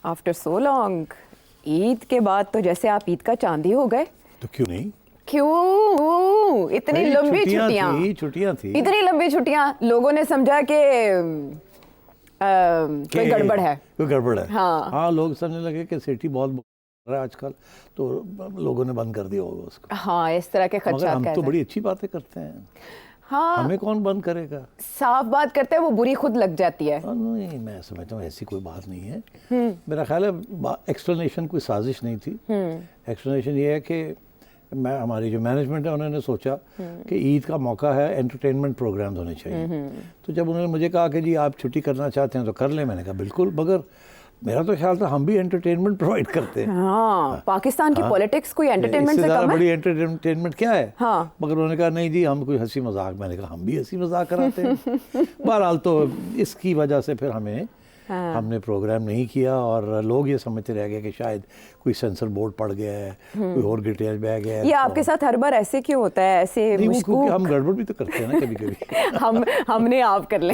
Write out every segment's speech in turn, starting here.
After so long, Eid के बाद तो जैसे आप ईद का चांद ही हो गए। तो क्यों नहीं? क्यों इतनी लंबी छुट्टियां थी। इतनी लंबी छुट्टियां, लोगों ने समझा कि कोई गड़बड़ है। कोई गड़बड़ है। हाँ लोग समझने लगे कि सिटी बहुत रहा है आजकल, तो लोगों ने बंद कर दिया होगा उसको। हाँ, इस तरह के खदशात। हम तो बड़ी अच्छी बातें करते हैं। हाँ, हमें कौन बंद करेगा? साफ बात करते हैं, वो बुरी खुद लग जाती है। नहीं, मैं समझता हूँ ऐसी कोई बात नहीं है। मेरा ख्याल है एक्सप्लेनेशन कोई साजिश नहीं थी। एक्सप्लेनेशन ये है कि हमारी जो मैनेजमेंट है उन्होंने सोचा कि ईद का मौका है, एंटरटेनमेंट प्रोग्राम्स होने चाहिए। तो जब उन्होंने मुझे कहा कि जी आप छुट्टी करना चाहते हैं तो कर लें, मैंने कहा बिल्कुल, मगर मेरा तो ख्याल था हम भी एंटरटेनमेंट प्रोवाइड करते हैं। हाँ, पाकिस्तान की पॉलिटिक्स कोई एंटरटेनमेंट से कम है? बड़ी एंटरटेनमेंट क्या है? हाँ। मगर उन्होंने कहा नहीं जी हम कोई हंसी मजाक, मैंने कहा हम भी हंसी मजाक कराते हैं। बहरहाल तो इसकी वजह से फिर हमने प्रोग्राम नहीं किया और लोग ये समझते रह गए कि शायद कोई सेंसर बोर्ड पड़ गया है, कोई और डिटेल बह गया है। ये आपके साथ हर बार ऐसे क्यों होता है? ऐसे क्योंकि हम गड़बड़ भी तो करते हैं ना कभी कभी। हमने आप कर ले।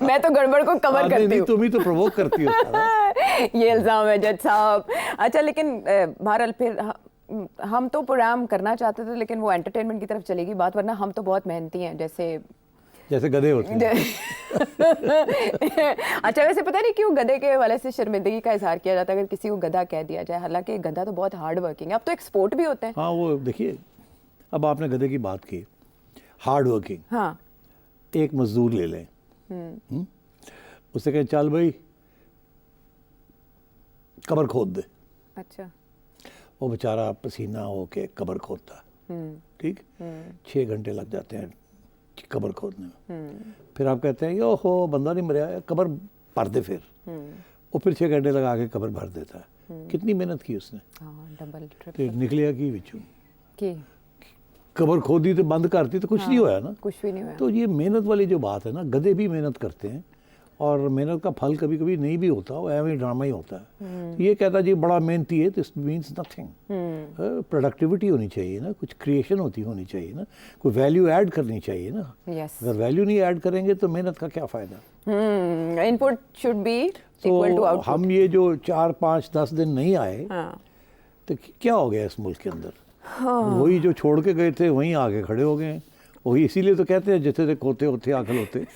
मैं तो गड़बड़ को कवर करती हूँ। तुम ही तो प्रोवोक करती हो। ये इल्जाम है जज साहब। अच्छा, लेकिन बहरहाल फिर हम तो प्रोग्राम करना चाहते थे, लेकिन वो एंटरटेनमेंट की तरफ चलेगी बात, वरना हम तो बहुत मेहनती हैं, जैसे गधे होते हैं। अच्छा, वैसे पता नहीं क्यों गधे के वाले से शर्मिंदगी का इजहार किया जाता है अगर किसी को गधा कह दिया जाए, हालांकि गधा तो बहुत हार्ड वर्किंग है। अब तो एक्सपोर्ट भी होते हैं। हाँ, वो देखिए, अब आपने गधे की बात की, हार्ड वर्किंग। हाँ, एक मजदूर ले लें, उससे कहें चल भाई कब्र खोद दे। अच्छा। वो बेचारा पसीना होके कब्र खोदता, ठीक, 6 घंटे लग जाते हैं कब्र खोदने में। फिर आप कहते हैं यो हो बंदा नहीं मरा, कब्र भर दे। फिर वो फिर 6 घंटे लगा के कब्र भर देता है। कितनी मेहनत की उसने। डबल तो निकलिया की बिचू की कब्र खोदी तो बंद करती तो कुछ नहीं होया ना, कुछ भी नहीं हुआ। तो ये मेहनत वाली जो बात है ना, गधे भी मेहनत करते हैं और मेहनत का फल कभी कभी नहीं भी होता, वो एवं ड्रामा ही होता है। तो ये कहता जी बड़ा मेहनती है, दिस मीन्स नथिंग। प्रोडक्टिविटी होनी चाहिए ना, कुछ क्रिएशन होनी चाहिए ना, कोई वैल्यू ऐड करनी चाहिए ना। yes. अगर वैल्यू नहीं ऐड करेंगे तो मेहनत का क्या फ़ायदा। Input should be equal to output. हम ये जो 4, 5, 10 दिन नहीं आए, हाँ। तो क्या हो गया इस मुल्क के अंदर? वही जो छोड़ के गए थे वहीं आगे खड़े हो गए। वही इसीलिए तो कहते हैं जितने खोते होते आकल होते।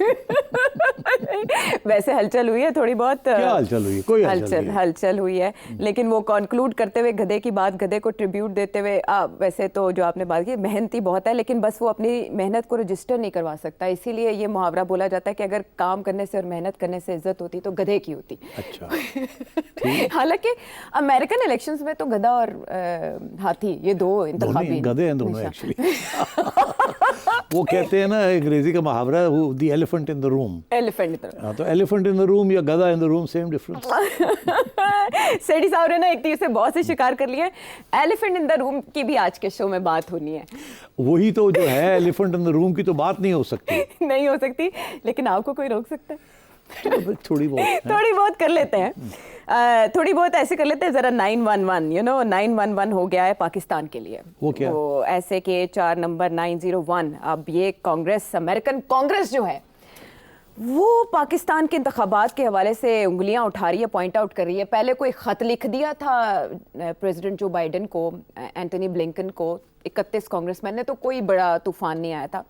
वैसे हलचल हुई है थोड़ी बहुत। क्या हलचल हुई? कोई हलचल हुई है, लेकिन वो कॉन्क्लूड करते हुए गधे की बात, गधे को ट्रिब्यूट देते हुए, वैसे तो जो आपने बात की मेहनती बहुत है, लेकिन बस वो अपनी मेहनत को रजिस्टर नहीं करवा सकता। इसीलिए ये मुहावरा बोला जाता है कि अगर काम करने से और मेहनत करने से इज्जत होती तो गधे की होती। अच्छा। हालांकि अमेरिकन इलेक्शंस में तो गधा और हाथी ये दो इंतखाबी गधे हैं दोनों एक्चुअली। वो कहते हैं ना, अंग्रेजी का मुहावरा है, the elephant in the room. हाँ, तो एलिफेंट इन द रूम या गधा in the room, same difference. Sethi साहब ने ना एक तीर से बहुत से शिकार कर लिए। एलिफेंट इन द रूम की भी आज के शो में बात होनी है। वही तो जो है, एलिफेंट इन द रूम की तो बात नहीं हो सकती। नहीं हो सकती, लेकिन आपको कोई रोक सकता है? थोड़ी बहुत कर लेते हैं। थोड़ी बहुत ऐसे कर लेते हैं जरा। 911 911 हो गया है पाकिस्तान के लिए। वो क्या? वो ऐसे के 4 नंबर 901। अब ये कांग्रेस, अमेरिकन कांग्रेस जो है, वो पाकिस्तान के इंतखाबात के हवाले से उंगलियां उठा रही है, पॉइंट आउट कर रही है। पहले कोई ख़त लिख दिया था प्रेसिडेंट जो बाइडेन को, एंटनी ब्लिंकन को, 31 कांग्रेसमैन ने, तो कोई बड़ा तूफान नहीं आया था।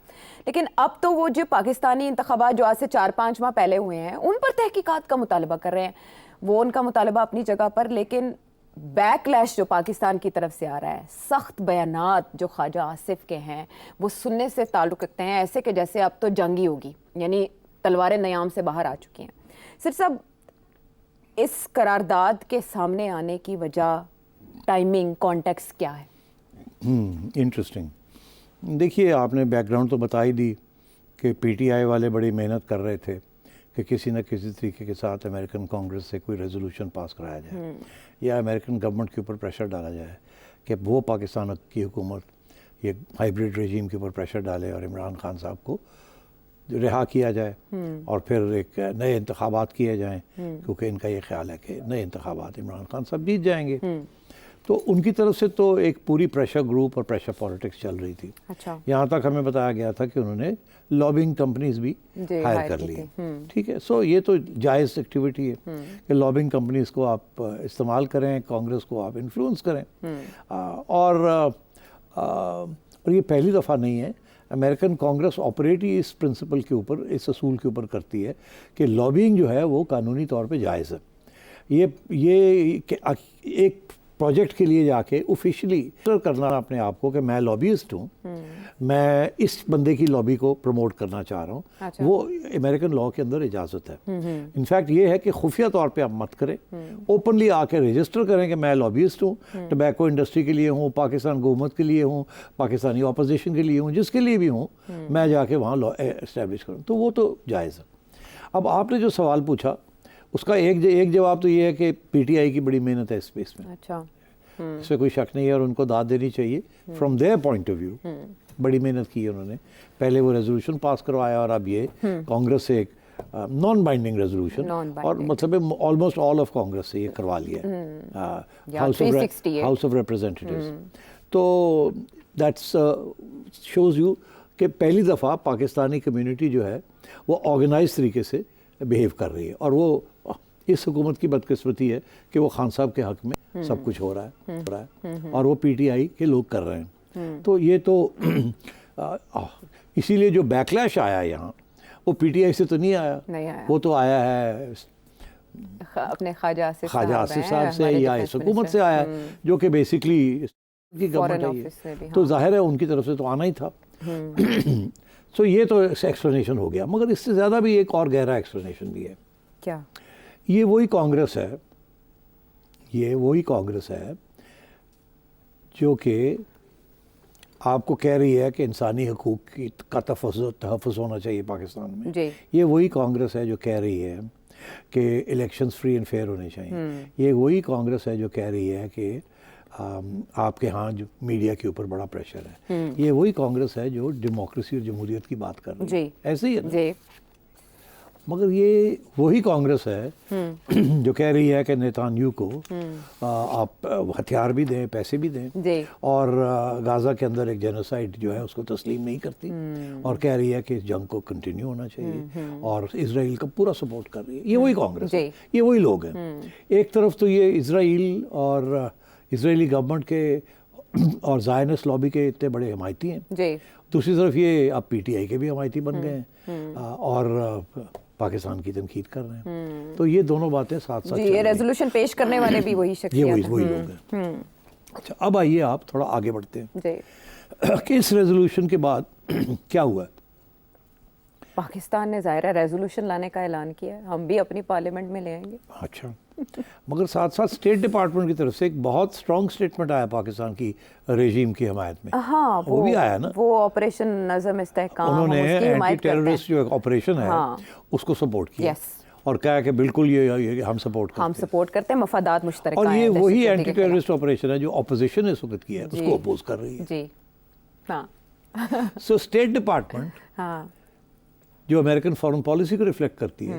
लेकिन अब तो वो जो पाकिस्तानी इंतखाबात जो आज से 4-5 माह पहले हुए हैं, उन पर तहकीकात का मुतालबा कर रहे हैं। वो उनका मुतालबा अपनी जगह पर, लेकिन बैकलैश जो पाकिस्तान की तरफ से आ रहा है, सख्त बयानात जो ख्वाजा आसिफ के हैं, वो सुनने से ताल्लुक़ रखते हैं ऐसे कि जैसे अब तो जंग ही होगी, यानी तलवारें नयाम से बाहर आ चुकी हैं। सिर्फ सब इस करारदाद के सामने आने की वजह, टाइमिंग, कॉन्टेक्स्ट क्या है? इंटरेस्टिंग। देखिए, आपने बैकग्राउंड तो बता ही दी कि पीटीआई वाले बड़ी मेहनत कर रहे थे कि किसी न किसी तरीके के साथ अमेरिकन कांग्रेस से कोई रेजोल्यूशन पास कराया जाए या अमेरिकन गवर्नमेंट के ऊपर प्रेशर डाला जाए कि वो पाकिस्तान की हुकूमत ये हाइब्रिड रेजीम के ऊपर प्रेशर डाले और इमरान खान साहब को रिहा किया जाए और फिर एक नए इंतखाबात किए जाएं, क्योंकि इनका ये ख्याल है कि नए इंतखाबात इमरान खान साहब जीत जाएंगे। तो उनकी तरफ से तो एक पूरी प्रेशर ग्रुप और प्रेशर पॉलिटिक्स चल रही थी। अच्छा। यहाँ तक हमें बताया गया था कि उन्होंने लॉबिंग कंपनीज भी हायर कर ली। ठीक है, सो ये तो जायज़ एक्टिविटी है कि लॉबिंग कंपनीज को आप इस्तेमाल करें, कांग्रेस को आप इन्फ्लुएंस करें। और ये पहली दफ़ा नहीं है, अमेरिकन कांग्रेस ऑपरेट ही इस प्रिंसिपल के ऊपर, इस असूल के ऊपर करती है कि लॉबिंग जो है वो कानूनी तौर पे जायज़ है। ये एक प्रोजेक्ट के लिए जाके ऑफिशियली करना अपने आप को कि मैं लॉबिस्ट हूँ, मैं इस बंदे की लॉबी को प्रमोट करना चाह रहा हूँ। अच्छा। वो अमेरिकन लॉ के अंदर इजाज़त है। इनफैक्ट ये है कि खुफिया तौर पे आप मत करें, ओपनली आके रजिस्टर करें कि मैं लॉबिस्ट हूँ, टबैको इंडस्ट्री के लिए हूँ, पाकिस्तान हुकूमत के लिए हूँ, पाकिस्तानी अपोजिशन के लिए हूँ, जिसके लिए भी हूँ, मैं जाके वहाँ लॉ एस्टेब्लिश करूँ, तो वो तो जायज़ है। अब आपने जो सवाल पूछा उसका एक जवाब तो ये है कि पीटीआई की बड़ी मेहनत है इस स्पेस में। अच्छा। इसमें कोई शक नहीं है और उनको दाद देनी चाहिए। From their point of view बड़ी मेहनत की है उन्होंने। पहले वो रेजोल्यूशन पास करवाया और अब ये कांग्रेस से एक नॉन बाइंडिंग रेजोल्यूशन, और मतलब ऑलमोस्ट ऑल ऑफ कांग्रेस से ये करवा लिया हाउस ऑफ रिप्रेजेंटेटिव्स। तो दैट्स शोज यू कि पहली दफ़ा पाकिस्तानी कम्युनिटी जो है वो ऑर्गेनाइज तरीके से बिहेव कर रही है, और वो इस हुकूमत की बदकिस्मती है कि वो खान साहब के हक में सब कुछ हो रहा है और वो पीटीआई के लोग कर रहे हैं। तो ये तो इसीलिए जो बैकलैश आया यहाँ वो पीटीआई से तो नहीं आया, वो तो आया है अपने ख्वाजा आसिफ साहब से या इस हुकूमत से आया, जो कि बेसिकली की गवर्नमेंट है, तो जाहिर है उनकी तरफ से तो आना ही था। सो ये तो एक्सप्लेनेशन हो गया, मगर इससे ज़्यादा भी एक और गहरा एक्सप्लेनेशन भी है। क्या? ये वही कांग्रेस है, ये वही कांग्रेस है जो कि आपको कह रही है कि इंसानी हकूक़ का तहफ़्फ़ुज़ होना चाहिए पाकिस्तान में जी। ये वही कांग्रेस है जो कह रही है कि इलेक्शंस फ्री एंड फेयर होने चाहिए। ये वही कांग्रेस है जो कह रही है कि आपके यहाँ जो मीडिया के ऊपर बड़ा प्रेशर है। ये वही कांग्रेस है जो डेमोक्रेसी और जमहूरियत की बात कर रही है। ऐसे ही है ना? मगर ये वही कांग्रेस है जो कह रही है कि नेतान्याहू को आप हथियार भी दें, पैसे भी दें, और गाज़ा के अंदर एक जेनोसाइड जो है उसको तस्लीम नहीं करती, और कह रही है कि इस जंग को कंटिन्यू होना चाहिए, और इजराइल का पूरा सपोर्ट कर रही है। ये वही कांग्रेस है, ये वही लोग हैं। एक तरफ तो ये इजराइल और इजरायली गवर्नमेंट के और ज़ायनिस्ट लॉबी के इतने बड़े हमायती हैं, दूसरी तरफ ये अब पीटीआई के भी हमायती बन गए हैं और पाकिस्तान की तनकीद कर रहे हैं। तो ये दोनों बातें साथ साथ ये रेजोल्यूशन पेश करने वाले भी वही शख्सियत हैं। ये वही लोग हैं। अच्छा, अब आइए आप थोड़ा आगे बढ़ते हैं कि इस रेजोल्यूशन के बाद क्या हुआ। पाकिस्तान ने ज़ाहिर है रेजोल्यूशन लाने का ऐलान किया है, हम भी अपनी पार्लियामेंट में ले आएंगे। अच्छा, मगर साथ साथ स्टेट डिपार्टमेंट की तरफ से एक बहुत स्ट्रॉन्ग स्टेटमेंट आया पाकिस्तान की रेजीम की हमायत में। हाँ, वो भी आया ना, वो ऑपरेशन नज़म इस्तेहकाम, उन्होंने एंटी टेररिस्ट जो ऑपरेशन है उसको सपोर्ट किया और कहा कि बिल्कुल ये हम सपोर्ट करते हैं, मफादात मुश्तरका और ये वही एंटी टेररिस्ट ऑपरेशन है जो अपोजिशन इस वक्त की है उसको अपोज कर रही है जी। हाँ। सो स्टेट डिपार्टमेंट जो अमेरिकन फॉरेन पॉलिसी को रिफ्लेक्ट करती है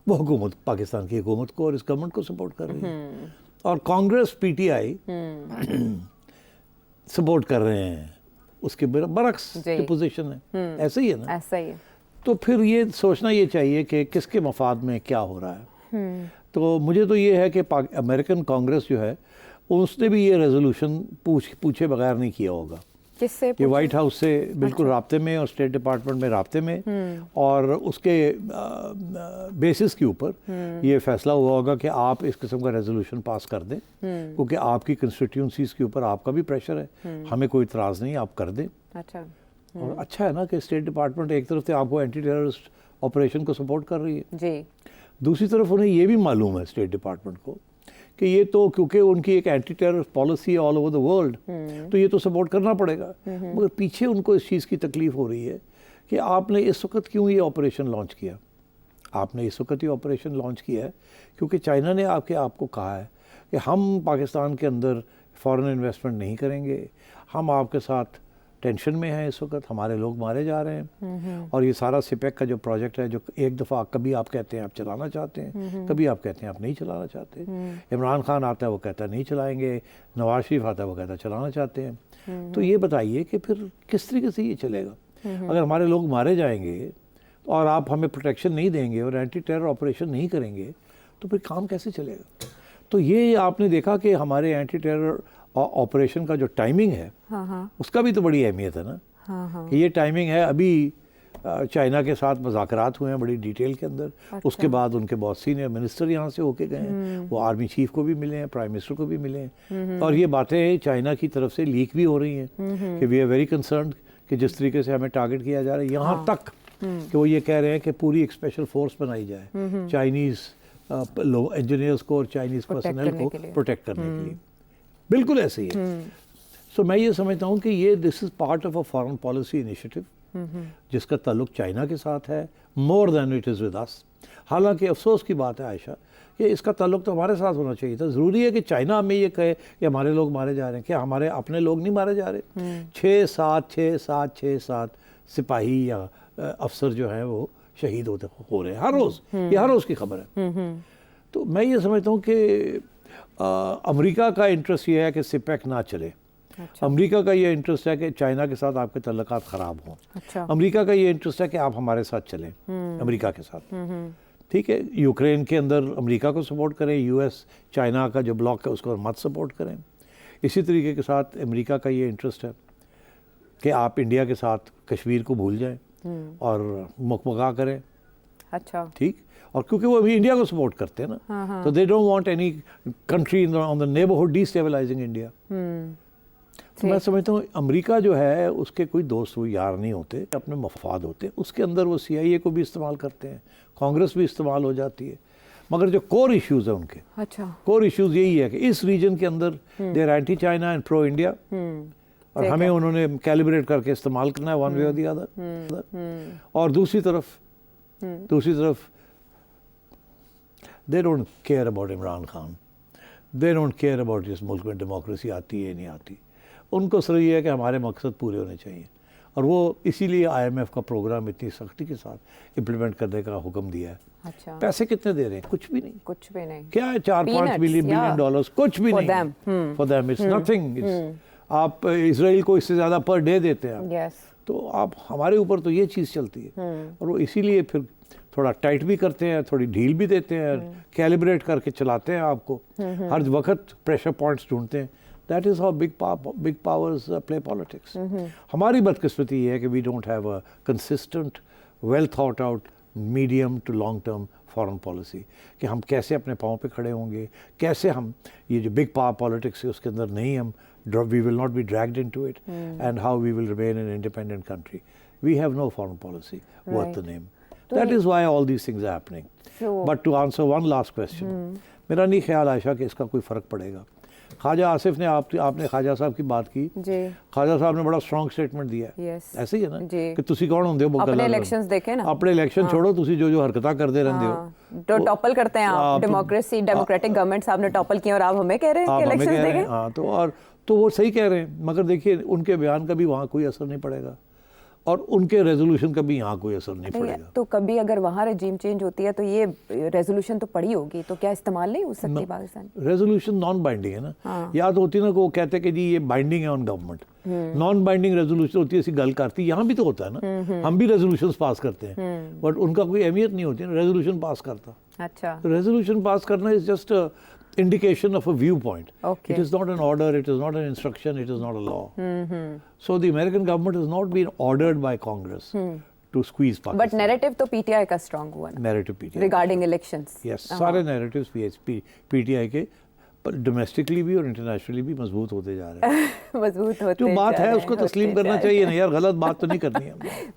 वो हुकूमत, पाकिस्तान की हुकूमत को और इस गवर्नमेंट को सपोर्ट कर रही है, और कांग्रेस पीटीआई सपोर्ट कर रहे हैं, उसके बरक्स की पोजीशन है। ऐसे ही है ना? ऐसा ही है। तो फिर ये सोचना ये चाहिए कि किसके मफाद में क्या हो रहा है। तो मुझे तो ये है कि अमेरिकन कांग्रेस जो है उसने भी ये रेजोल्यूशन पूछे बगैर नहीं किया होगा। किससे? ये वाइट हाउस से बिल्कुल राब्ते में और स्टेट डिपार्टमेंट में राब्ते में, और उसके बेसिस के ऊपर ये फैसला हुआ होगा कि आप इस किस्म का रेजोल्यूशन पास कर दें, क्योंकि आपकी कंस्टिट्यूंसीज के ऊपर आपका भी प्रेशर है, हमें कोई इतराज़ नहीं, आप कर दें। अच्छा। और अच्छा है ना कि स्टेट डिपार्टमेंट एक तरफ से आपको एंटी टेररिस्ट ऑपरेशन को सपोर्ट कर रही है जी, दूसरी तरफ उन्हें ये भी मालूम है स्टेट डिपार्टमेंट को कि ये तो क्योंकि उनकी एक एंटी टेरर पॉलिसी है ऑल ओवर द वर्ल्ड, तो ये तो सपोर्ट करना पड़ेगा। मगर पीछे उनको इस चीज़ की तकलीफ हो रही है कि आपने इस वक्त क्यों ये ऑपरेशन लॉन्च किया। आपने इस वक्त ये ऑपरेशन लॉन्च किया है क्योंकि चाइना ने आपको कहा है कि हम पाकिस्तान के अंदर फॉरेन इन्वेस्टमेंट नहीं करेंगे, हम आपके साथ टेंशन में है इस वक्त, हमारे लोग मारे जा रहे हैं। और ये सारा सिपेक का जो प्रोजेक्ट है, जो एक दफ़ा कभी आप कहते हैं आप चलाना चाहते हैं, कभी आप कहते हैं आप नहीं चलाना चाहते। इमरान खान आता है वो कहता है नहीं चलाएंगे, नवाज शरीफ आता है वो कहता है चलाना चाहते हैं। तो ये बताइए कि फिर किस तरीके से ये चलेगा? अगर हमारे लोग मारे जाएंगे और आप हमें प्रोटेक्शन नहीं देंगे और एंटी टेरर ऑपरेशन नहीं करेंगे तो फिर काम कैसे चलेगा? तो ये आपने देखा कि हमारे एंटी टेरर ऑपरेशन का जो टाइमिंग है, उसका भी तो बड़ी अहमियत है ना। कि ये टाइमिंग है, अभी चाइना के साथ मुज़ाकरात हुए हैं बड़ी डिटेल के अंदर। अच्छा। उसके बाद उनके बहुत सीनियर मिनिस्टर यहाँ से होके गए हैं, वो आर्मी चीफ को भी मिले हैं, प्राइम मिनिस्टर को भी मिले हैं। और ये बातें चाइना की तरफ से लीक भी हो रही हैं कि वी आर वेरी कंसर्न्ड कि जिस तरीके से हमें टारगेट किया जा रहा है, यहाँ तक कि वो ये कह रहे हैं कि पूरी एक स्पेशल फोर्स बनाई जाए चाइनीज़ इंजीनियर्स को और चाइनीज़ पर्सनल को प्रोटेक्ट करने के लिए। बिल्कुल ऐसे ही है। सो मैं ये समझता हूँ कि ये this is part of a foreign policy initiative जिसका ताल्लुक चाइना के साथ है, more than it is with us. हालांकि अफसोस की बात है आयशा कि इसका ताल्लुक तो हमारे साथ होना चाहिए था। ज़रूरी है कि चाइना हमें ये कहे कि हमारे लोग मारे जा रहे हैं, क्या हमारे अपने लोग नहीं मारे जा रहे? 6-7 सिपाही या अफसर जो हैं वो शहीद हो रहे हैं हर रोज़। ये हर रोज़ की खबर है। तो मैं ये समझता हूँ कि अमेरिका का इंटरेस्ट ये है कि सिपेक ना चले। अच्छा। अमेरिका का ये इंटरेस्ट है कि चाइना के साथ आपके तल्लुकात ख़राब हों। अच्छा। अमेरिका का ये इंटरेस्ट है कि आप हमारे साथ चलें, अमेरिका के साथ। ठीक है, यूक्रेन के अंदर अमेरिका को सपोर्ट करें, यूएस चाइना का जो ब्लॉक है उसको मत सपोर्ट करें। इसी तरीके के साथ अमेरिका का ये इंटरेस्ट है कि आप इंडिया के साथ कश्मीर को भूल जाएं और मुकमगा करें। अच्छा, ठीक। और क्योंकि वो अभी इंडिया को सपोर्ट करते हैं ना, तो they don't want any country on the neighbourhood destabilising India. तो मैं समझता हूँ अमेरिका जो है उसके कोई दोस्त वो यार नहीं होते, अपने मफाद होते हैं। उसके अंदर वो CIA को भी इस्तेमाल करते हैं, कांग्रेस भी इस्तेमाल हो जाती है, मगर जो कोर इश्यूज है उनके, अच्छा, कोर इश्यूज यही है कि इस रीजन के अंदर they are anti China and pro India, और हमें उन्होंने कैलिब्रेट करके इस्तेमाल करना है वन वे और दी अदर। और दूसरी तरफ they don't care about Imran Khan, they don't care about इस मुल्क में डेमोक्रेसी आती है नहीं आती। उनको सिर्फ ये है कि हमारे मकसद पूरे होने चाहिए, और वो इसीलिए IMF का प्रोग्राम इतनी सख्ती के साथ इम्प्लीमेंट करने का हुक्म दिया है। अच्छा। पैसे कितने दे रहे हैं? कुछ भी नहीं। क्या है, 4-5 बिलियन डॉलर्स, कुछ भी नहीं फॉर देम, इट्स नथिंग। आप इसराइल को इससे ज़्यादा पर डे देते हैं। तो आप हमारे ऊपर तो ये चीज़ चलती है, और वो इसीलिए फिर थोड़ा टाइट भी करते हैं, थोड़ी ढील भी देते हैं, कैलिब्रेट करके चलाते हैं आपको, हर वक्त प्रेशर पॉइंट्स ढूंढते हैं। That is how big powers play politics. हमारी बदकिस्मती ये है कि we don't have a consistent, well thought out, medium to long term foreign policy, कि हम कैसे अपने पाँव पे खड़े होंगे, कैसे हम ये जो बिग पावर पॉलिटिक्स है उसके अंदर नहीं हम we will not be dragged into it, and how we will remain an independent country. We have no foreign policy worth the name. That is why all these things are happening. But to answer one last question, मेरा नहीं ख्याल आयशा कि इसका कोई फ़र्क पड़ेगा। ख्वाजा आसिफ ने आपने ख्वाजा साहब की बात की, ख्वाजा साहब ने बड़ा स्ट्रॉन्ग स्टेटमेंट दिया है। ऐसे ही है ना कि तुसी कौन होंदे हो? अपने इलेक्शंस देखे ना, अपने इलेक्शन छोड़ो, तुसी जो हरकतां करते रहंदे हो, तो टॉपल करते हैं आप। डेमोक्रेटिक गवर्नमेंट साहब ने टॉपल किया और आप हमें कह रहे हैं कि इलेक्शंस देखें। हाँ, तो वो सही कह रहे हैं, मगर देखिए उनके बयान का भी वहाँ कोई असर नहीं पड़ेगा, और उनके रेजोल्यूशन का भी यहाँ कोई असर नहीं पड़ेगा। तो कभी अगर वहाँ रेजिम चेंज होती है तो ये रेजोल्यूशन तो पड़ी होगी, तो क्या इस्तेमाल नहीं हो सकती पाकिस्तान? रेजोल्यूशन नॉन बाइंडिंग है ना। हाँ। याद होती ना, वो कहते हैं कि जी ये बाइंडिंग है on government, non binding resolution होती है, ऐसी गल करती है। यहाँ भी तो होता है ना, हम भी रेजोल्यूशन पास करते हैं, बट उनका कोई अहमियत नहीं होती है ना रेजोल्यूशन पास करता। अच्छा, रेजोल्यूशन पास करना is just indication of a viewpoint. Okay. It is not an order, it is not an instruction, it is not a law. So the American government has not been ordered by Congress to squeeze Pakistan. But narrative तो PTI का strong हुआ ना? Narrative PTI regarding elections. Yes, सारे narratives PTI के domestically भी और internationally भी मजबूत होते जा रहे हैं। मजबूत होते जो बात है उसको तस्लीम करना चाहिए ना यार, गलत बात तो नहीं करनी है।